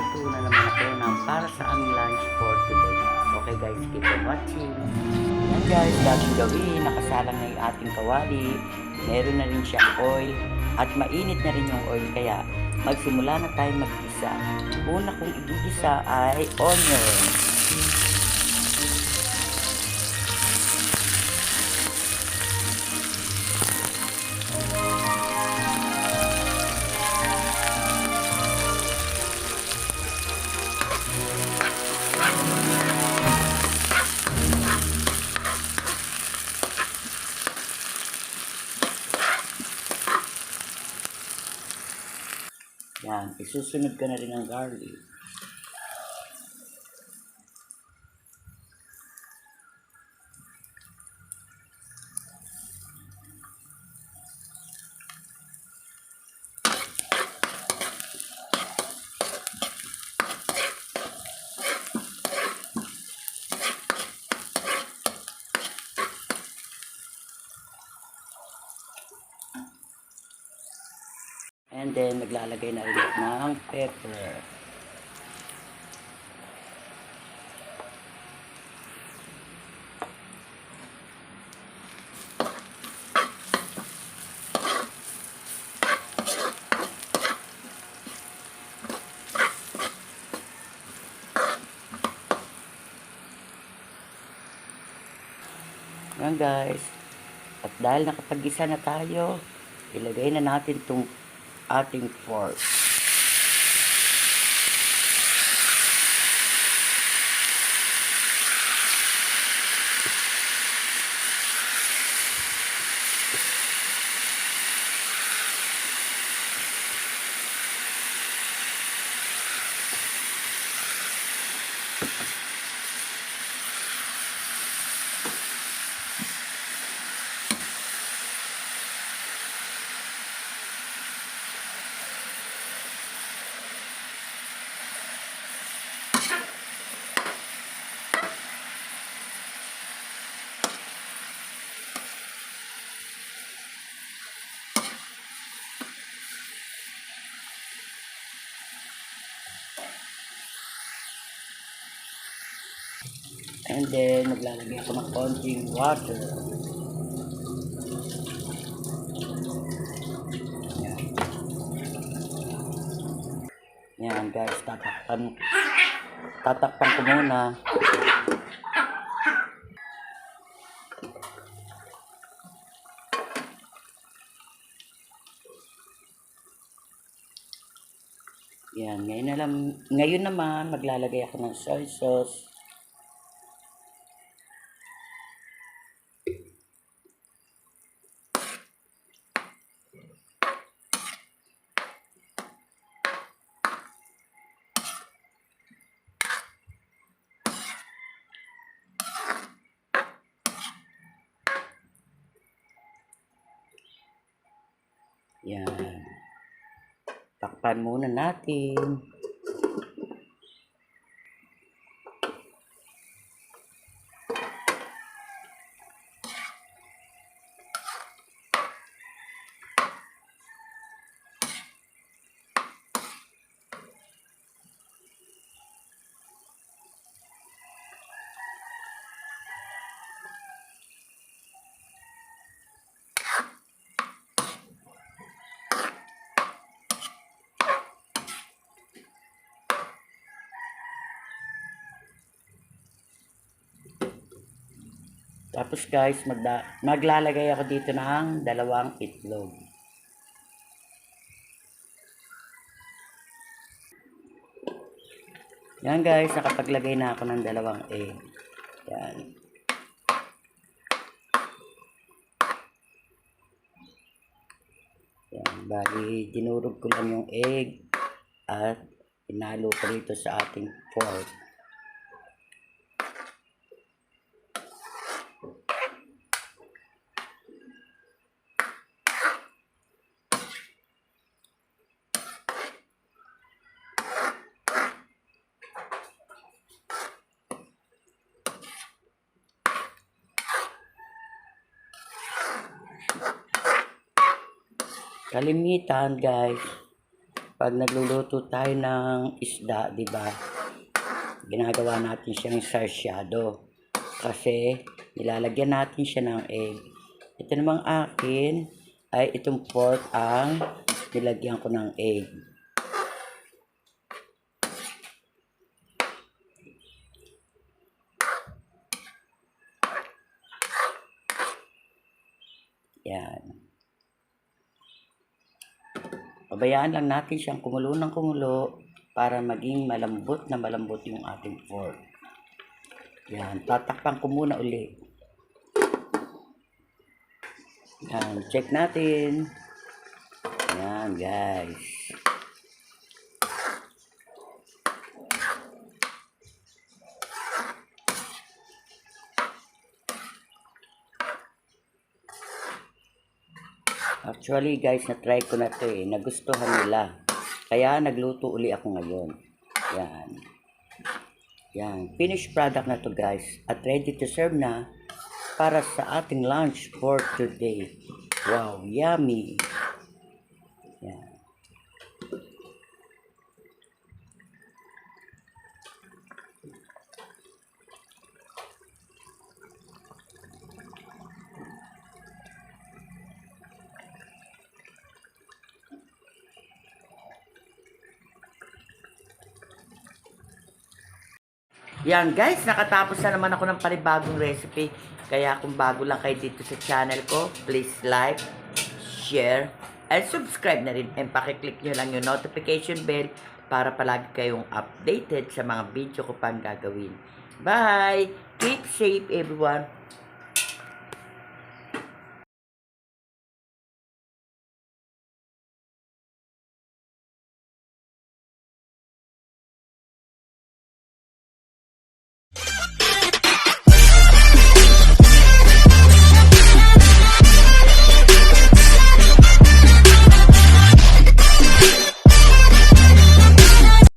magluluto na naman ako ng para sa aming lunch for today. Okay guys, keep on watching. Yan guys, dating gawin, nakasalang na yung ating kawali. Meron na rin siyang oil at mainit na rin yung oil kaya magsimula na tayo mag-isa. Una kong igigisa ay onion. Yan, isusunod ko na rin ang garlic. And then, maglalagay na ulit ng pepper. Yan guys. At dahil nakapag-isa na tayo, ilagay na natin itong ating pork. And then, maglalagay ako ng konting water. Yan. Yan guys, tatakpan ko muna. Yan, ngayon naman maglalagay ako ng soy sauce. Yan. Takpan muna natin. Tapos guys, maglalagay ako dito ng 2 itlog. Yan guys, nakapaglagay na ako ng 2 egg. Yan. Yan, bali dinurog ko lang yung egg at pinalo ko rito sa ating pork. Kalimitan guys, pag nagluluto tayo ng isda, di ba? Ginagawa natin siyang sarsyado. Kasi nilalagyan natin siya ng egg. Ito namang akin ay itong pork ang nilagyan ko ng egg. Yan. Pabayaan lang natin siyang kumulo ng kumulo para maging malambot na malambot yung ating pork. Yan. Tatakpan ko muna uli. Yan. Check natin. Yan guys. Actually guys, na-try ko na to eh. Nagustuhan nila. Kaya nagluto uli ako ngayon. Yan. Yan. Finished product na to guys. At ready to serve na para sa ating lunch for today. Wow, yummy. Yan. Yan guys, nakatapos na naman ako ng panibagong recipe. Kaya kung bago lang kayo dito sa channel ko, please like, share, and subscribe na rin. And pakiclick nyo lang yung notification bell para palagi kayong updated sa mga video ko pang gagawin. Bye! Keep safe everyone!